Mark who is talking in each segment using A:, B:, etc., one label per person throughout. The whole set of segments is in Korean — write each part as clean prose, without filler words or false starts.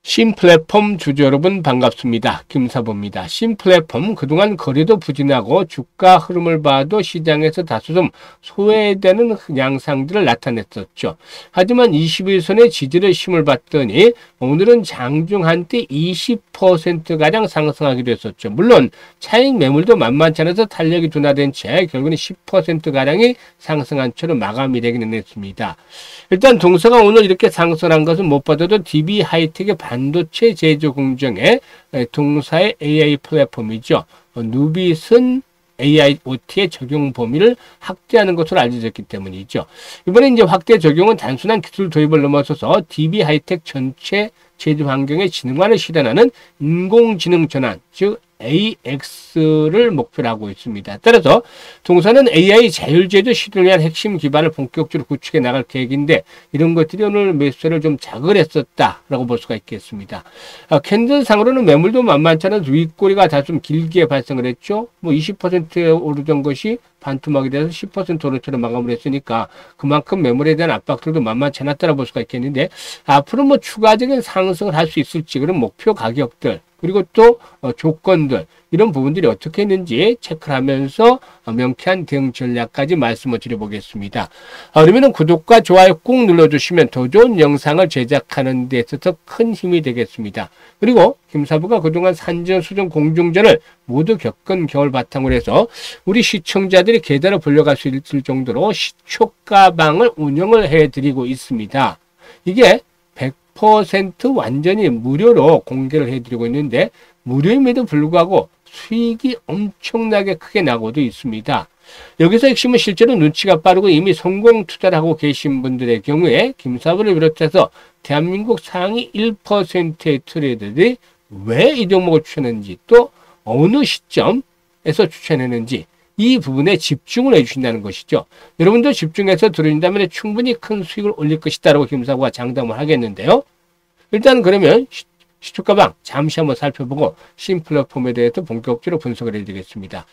A: 신플랫폼 주주 여러분 반갑습니다. 김사부입니다. 신플랫폼 그동안 거래도 부진하고 주가 흐름을 봐도 시장에서 다소 좀 소외되는 양상들을 나타냈었죠. 하지만 21선의 지지를 힘을 받더니 오늘은 장중 한때 20%가량 상승하기도 했었죠. 물론 차익 매물도 만만치 않아서 탄력이 둔화된 채 결국은 10%가량이 상승한 채로 마감이 되기는 했습니다. 일단 동서가 오늘 이렇게 상승한 것은 무엇보다도 DB 하이텍의 반도체 제조 공정의 동사의 AI 플랫폼이죠. 누빗은 AIoT의 적용 범위를 확대하는 것으로 알려졌기 때문이죠. 이번에 이제 확대 적용은 단순한 기술 도입을 넘어서서 DB 하이텍 전체 제조 환경의 지능화를 실현하는 인공지능 전환, 즉 AX를 목표로 하고 있습니다. 따라서 동사는 AI 자율제조 시도를 위한 핵심 기반을 본격적으로 구축해 나갈 계획인데 이런 것들이 오늘 매수세를 좀 자극했었다라고 볼 수가 있겠습니다. 캔들상으로는 매물도 만만치 않은 윗꼬리가 다 좀 길게 발생을 했죠. 뭐 20%에 오르던 것이 반토막이 돼서 10% 오르처럼 마감을 했으니까 그만큼 매물에 대한 압박들도 만만치 않았다고 볼 수가 있겠는데 앞으로 뭐 추가적인 상승을 할 수 있을지 그런 목표 가격들 그리고 또 조건들 이런 부분들이 어떻게 했는지 체크를 하면서 명쾌한 대응 전략까지 말씀을 드려보겠습니다. 그러면 구독과 좋아요 꾹 눌러주시면 더 좋은 영상을 제작하는 데 있어서 큰 힘이 되겠습니다. 그리고 김사부가 그동안 산전, 수전, 공중전을 모두 겪은 경험을 바탕으로 해서 우리 시청자들이 계단을 불려갈 수 있을 정도로 시초가방을 운영을 해드리고 있습니다. 이게 100% 완전히 무료로 공개를 해드리고 있는데 무료임에도 불구하고 수익이 엄청나게 크게 나고도 있습니다. 여기서 핵심은 실제로 눈치가 빠르고 이미 성공 투자를 하고 계신 분들의 경우에 김사부를 비롯해서 대한민국 상위 1%의 트레이더들이 왜 이 종목을 추천했는지 또 어느 시점에서 추천했는지 이 부분에 집중을 해주신다는 것이죠. 여러분도 집중해서 들으신다면 충분히 큰 수익을 올릴 것이다라고 김사부가 장담을 하겠는데요. 일단 그러면 시초가방 잠시 한번 살펴보고 신플랫폼에 대해서 본격적으로 분석을 해드리겠습니다.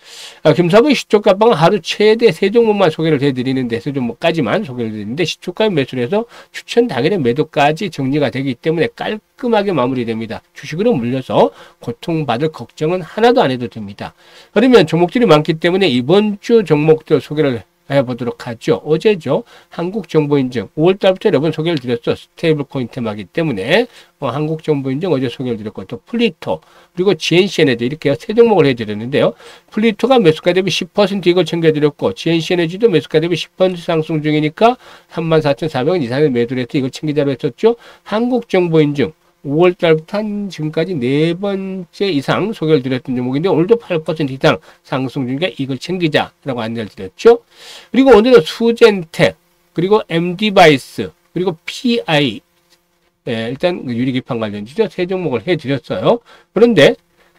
A: 김사부의 시초가방은 하루 최대 3종목만 소개를 해드리는데 3종목까지만 소개를 해드리는데 시초가에 매수를 해서 추천 당일에 매도까지 정리가 되기 때문에 깔끔하게 마무리됩니다. 주식으로 물려서 고통받을 걱정은 하나도 안 해도 됩니다. 그러면 종목들이 많기 때문에 이번 주 종목들 소개를 해보도록 하죠. 어제죠. 한국정보인증 5월달부터 여러분 소개를 드렸어. 스테이블 코인 테마이기 때문에 한국정보인증 어제 소개를 드렸고 또 플리토 그리고 GNC에너지 이렇게 세 종목을 해드렸는데요. 플리토가 매수가 대비 10% 이걸 챙겨드렸고 GNC에너지도 매수가 대비 10% 상승 중이니까 34,400원 이상의 매도를 해서 이걸 챙기자로 했었죠. 한국정보인증 5월달부터 한 지금까지 4번째 이상 소개를 드렸던 종목인데 오늘도 8% 이상 상승 중이니까 이걸 챙기자라고 안내를 드렸죠. 그리고 오늘은 수젠텍 그리고 MD바이스 그리고 PI 일단 유리기판 관련주죠. 세 종목을 해드렸어요. 그런데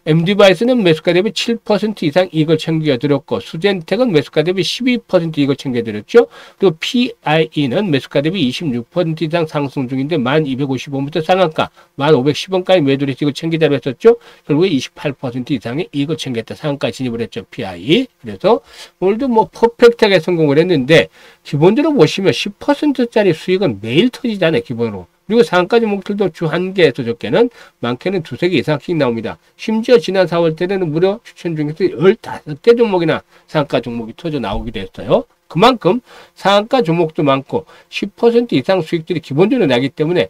A: MD바이스는 매수가 대비 7% 이상 이익을 챙겨드렸고 수젠텍은 매수가 대비 12% 이익을 챙겨드렸죠. 그리고 PIE는 매수가 대비 26% 이상 상승 중인데 1255원부터 상한가 1510원까지 매도를 해서 이걸 챙기자로 했었죠. 결국에 28% 이상의 이익을 챙겼다. 상한가에 진입을 했죠. PI. 그래서 오늘도 뭐 퍼펙트하게 성공을 했는데 기본적으로 보시면 10%짜리 수익은 매일 터지잖아요. 기본으로. 그리고 상한가 종목들도 주 1개에서 적게는 많게는 2~3개 이상씩 나옵니다. 심지어 지난 4월 때는 무려 추천 중에서 15개 종목이나 상한가 종목이 터져 나오기도 했어요. 그만큼 상한가 종목도 많고 10% 이상 수익들이 기본적으로 나기 때문에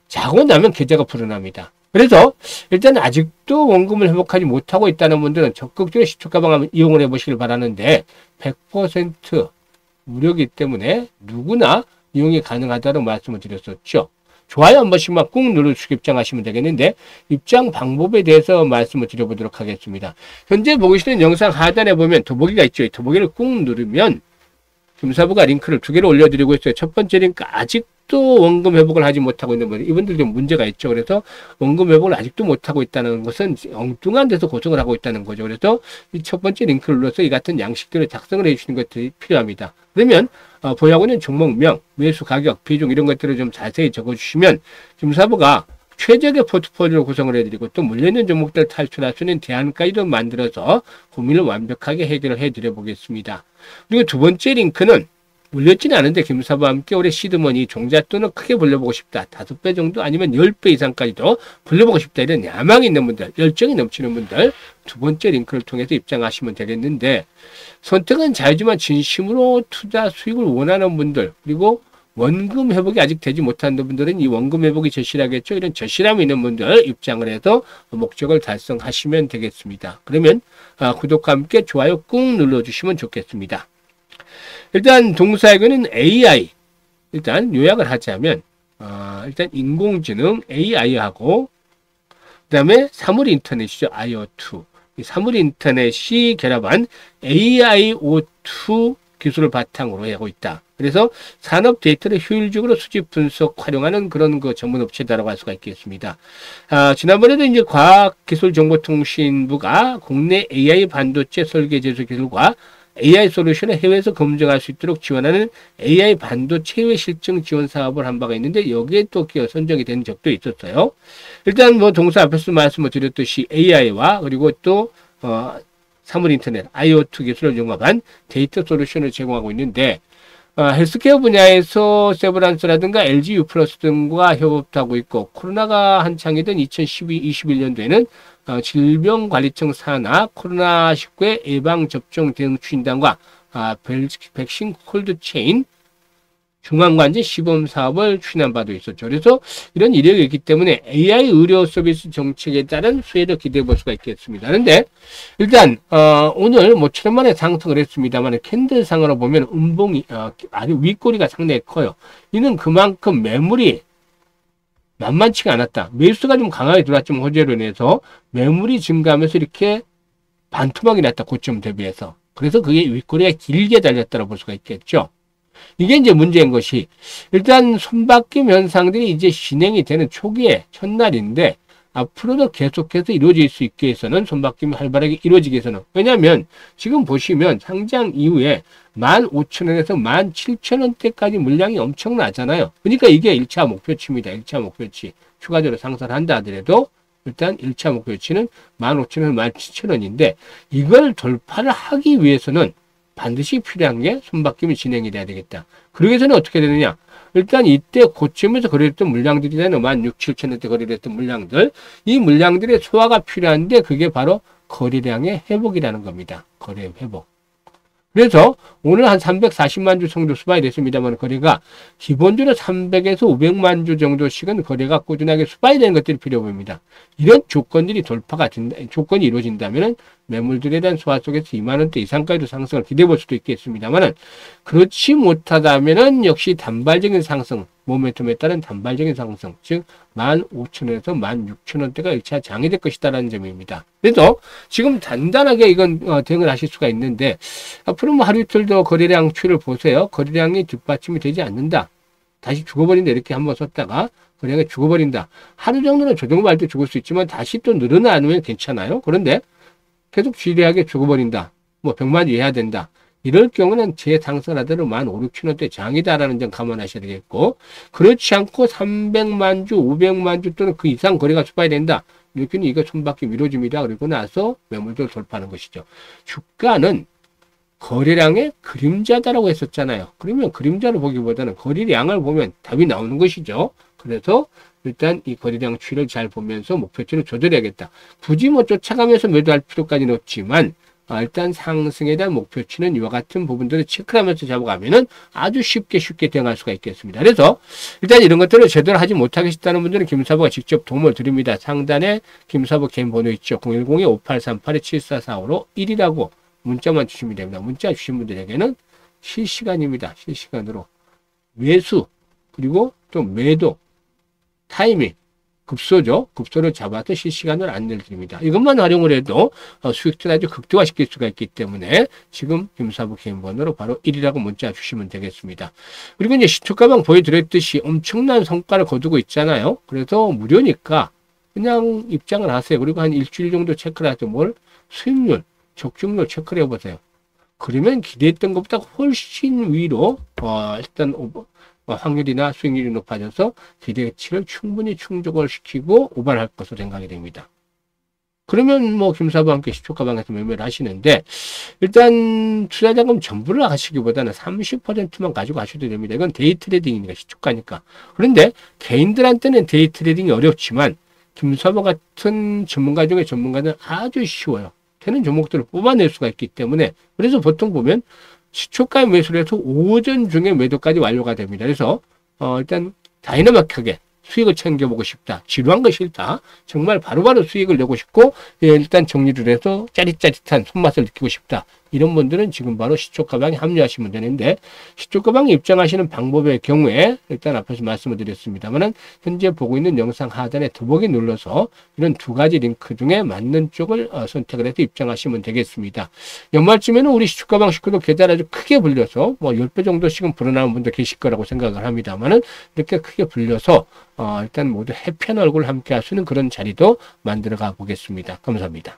A: 자고 나면 계좌가 불어납니다. 그래서 일단 아직도 원금을 회복하지 못하고 있다는 분들은 적극적으로 시초가방 이용을 해보시길 바라는데 100% 무료이기 때문에 누구나 이용이 가능하다고 말씀을 드렸었죠. 좋아요 한 번씩만 꾹 누르시고 입장하시면 되겠는데 입장 방법에 대해서 말씀을 드려보도록 하겠습니다. 현재 보고 계시는 영상 하단에 보면 더보기가 있죠. 이 더보기를 꾹 누르면 김사부가 링크를 2개를 올려드리고 있어요. 첫 번째 링크 아직도 원금 회복을 하지 못하고 있는 분들 이분들 좀 문제가 있죠. 그래서 원금 회복을 아직도 못하고 있다는 것은 엉뚱한 데서 고정을 하고 있다는 거죠. 그래서 이 첫 번째 링크를 눌러서 이 같은 양식들을 작성을 해주시는 것들이 필요합니다. 그러면 보유하고 있는 종목명, 매수 가격, 비중 이런 것들을 좀 자세히 적어주시면 김사부가 최적의 포트폴리오를 구성을 해드리고 또 물려있는 종목들 탈출할 수 있는 대안까지도 만들어서 고민을 완벽하게 해결을 해드려 보겠습니다. 그리고 두 번째 링크는 물렸지는 않은데 김사부와 함께 올해 시드머니 종잣돈을 크게 불려보고 싶다. 5배 정도 아니면 10배 이상까지도 불려보고 싶다. 이런 야망이 있는 분들, 열정이 넘치는 분들 두 번째 링크를 통해서 입장하시면 되겠는데 선택은 자유지만 진심으로 투자 수익을 원하는 분들 그리고 원금 회복이 아직 되지 못한 분들은 이 원금 회복이 절실하겠죠. 이런 절실함이 있는 분들 입장을 해서 목적을 달성하시면 되겠습니다. 그러면 구독과 함께 좋아요 꾹 눌러주시면 좋겠습니다. 일단 동사에게는 AI, 일단 요약을 하자면 일단 인공지능 AI하고 그 다음에 사물인터넷이죠. IO2. 이 사물인터넷이 결합한 AIO2 기술을 바탕으로 하고 있다. 그래서 산업 데이터를 효율적으로 수집, 분석, 활용하는 그런 그 전문 업체다라고 할 수가 있겠습니다. 지난번에도 이제 과학기술정보통신부가 국내 AI 반도체 설계 제조 기술과 AI 솔루션을 해외에서 검증할 수 있도록 지원하는 AI 반도체 해외 실증 지원 사업을 한 바가 있는데 여기에 또 선정이 된 적도 있었어요. 일단 뭐 동사 앞에서 말씀을 드렸듯이 AI와 그리고 또 사물인터넷, IoT 기술을 융합한 데이터 솔루션을 제공하고 있는데 헬스케어 분야에서 세브란스라든가 LG U+ 등과 협업도 하고 있고 코로나가 한창이던 2021년도에는 질병관리청 산하 코로나19의 예방접종 대응 추진단과 백신 콜드체인 중앙관제 시범 사업을 추진한 바도 있었죠. 그래서 이런 이력이 있기 때문에 AI 의료 서비스 정책에 따른 수혜를 기대해 볼 수가 있겠습니다. 그런데 일단 오늘 뭐 7년 만에 상승을 했습니다만 캔들상으로 보면 음봉이 아주 윗꼬리가 상당히 커요. 이는 그만큼 매물이 만만치가 않았다. 매수가 좀 강하게 들어왔지만 호재로 인해서 매물이 증가하면서 이렇게 반토막이 났다. 고점 대비해서. 그래서 그게 윗꼬리가 길게 달렸다고 볼 수가 있겠죠. 이게 이제 문제인 것이 일단 손바뀜 현상들이 이제 진행이 되는 초기에 첫날인데 앞으로도 계속해서 이루어질 수 있게 해서는 손바뀜이 활발하게 이루어지게 해서는 왜냐하면 지금 보시면 상장 이후에 15,000원에서 17,000원대까지 물량이 엄청나잖아요. 그러니까 이게 1차 목표치입니다. 1차 목표치. 추가적으로 상승한다 하더라도 일단 1차 목표치는 15,000원, 17,000원인데 이걸 돌파를 하기 위해서는 반드시 필요한 게 손바뀜이 진행이 돼야 되겠다. 그러기 위해서는 어떻게 되느냐? 일단 이때 고점에서 거래됐던 물량들이잖아요. 16,000원대 거래됐던 물량들. 이 물량들의 소화가 필요한데 그게 바로 거래량의 회복이라는 겁니다. 거래 회복. 그래서 오늘 한 340만 주 정도 수발이 됐습니다만 거래가 기본적으로 300에서 500만 주 정도씩은 거래가 꾸준하게 수발이 되는 것들이 필요 보입니다. 이런 조건들이 돌파가 된다, 조건이 이루어진다면 매물들에 대한 소화 속에서 2만 원대 이상까지도 상승을 기대해 볼 수도 있겠습니다만 그렇지 못하다면 역시 단발적인 상승, 모멘텀에 따른 단발적인 상승, 즉 15,000원에서 16,000원대가 1차 장이 될 것이다라는 점입니다. 그래서 지금 단단하게 이건 대응을 하실 수가 있는데 앞으로 뭐 하루 이틀 더 거래량 추이를 보세요. 거래량이 뒷받침이 되지 않는다. 다시 죽어버린다. 이렇게 한번 썼다가 거래량이 죽어버린다. 하루 정도는 조정할 때 죽을 수 있지만 다시 또 늘어나면 괜찮아요. 그런데 계속 지리하게 죽어버린다. 뭐 100만 주 해야 된다. 이럴 경우는 재상승을 하더라도 15,000원대 장이다라는 점 감안하셔야 되겠고 그렇지 않고 300만 주, 500만 주 또는 그 이상 거래가 수발이 된다. 이렇게는 이거 손바뀜 이루어집니다. 그리고 나서 매물들 돌파하는 것이죠. 주가는 거래량의 그림자다라고 했었잖아요. 그러면 그림자를 보기보다는 거래량을 보면 답이 나오는 것이죠. 그래서 일단 이 거래량 추이를 잘 보면서 목표치를 조절해야겠다. 굳이 뭐 쫓아가면서 매도할 필요까지는 없지만 일단 상승에 대한 목표치는 이와 같은 부분들을 체크하면서 잡아가면은 아주 쉽게 대응할 수가 있겠습니다. 그래서 일단 이런 것들을 제대로 하지 못하겠다는 분들은 김사부가 직접 도움을 드립니다. 상단에 김사부 개인 번호 있죠. 010-5838-7445로 1이라고 문자만 주시면 됩니다. 문자 주신 분들에게는 실시간입니다. 실시간으로 매수 그리고 또 매도 타이밍 급소죠. 급소를 잡아서 실시간으로 안내를 드립니다. 이것만 활용을 해도 수익을 아주 극대화시킬 수가 있기 때문에 지금 김사부 개인 번호로 바로 1이라고 문자 주시면 되겠습니다. 그리고 이제 시초가방 보여드렸듯이 엄청난 성과를 거두고 있잖아요. 그래서 무료니까 그냥 입장을 하세요. 그리고 한 일주일 정도 체크를 하세요. 뭘? 수익률, 적중률 체크를 해보세요. 그러면 기대했던 것보다 훨씬 위로 일단 확률이나 수익률이 높아져서 기대치를 충분히 충족을 시키고 오버할 것으로 생각이 됩니다. 그러면 뭐 김사부와 함께 시초가방에서 매매를 하시는데, 일단 투자자금 전부를 하시기보다는 30%만 가지고 하셔도 됩니다. 이건 데이 트레이딩이니까, 시초가니까. 그런데 개인들한테는 데이 트레이딩이 어렵지만 김사부 같은 전문가 중에 전문가는 아주 쉬워요. 되는 종목들을 뽑아낼 수가 있기 때문에. 그래서 보통 보면 시초가에 매수를 해서 오전 중에 매도까지 완료가 됩니다. 그래서 일단 다이나믹하게 수익을 챙겨보고 싶다. 지루한 거 싫다. 정말 바로바로 수익을 내고 싶고, 예, 일단 정리를 해서 짜릿짜릿한 손맛을 느끼고 싶다. 이런 분들은 지금 바로 시초가방에 합류하시면 되는데, 시초가방에 입장하시는 방법의 경우에 일단 앞에서 말씀을 드렸습니다만은 현재 보고 있는 영상 하단에 더보기 눌러서 이런 두 가지 링크 중에 맞는 쪽을 선택을 해서 입장하시면 되겠습니다. 연말쯤에는 우리 시초가방 식구도 계좌를 아주 크게 불려서 뭐 10배 정도씩은 불어나는 분도 계실 거라고 생각을 합니다만은, 이렇게 크게 불려서 일단 모두 해피한 얼굴 함께 할 수 있는 그런 자리도 만들어 가 보겠습니다. 감사합니다.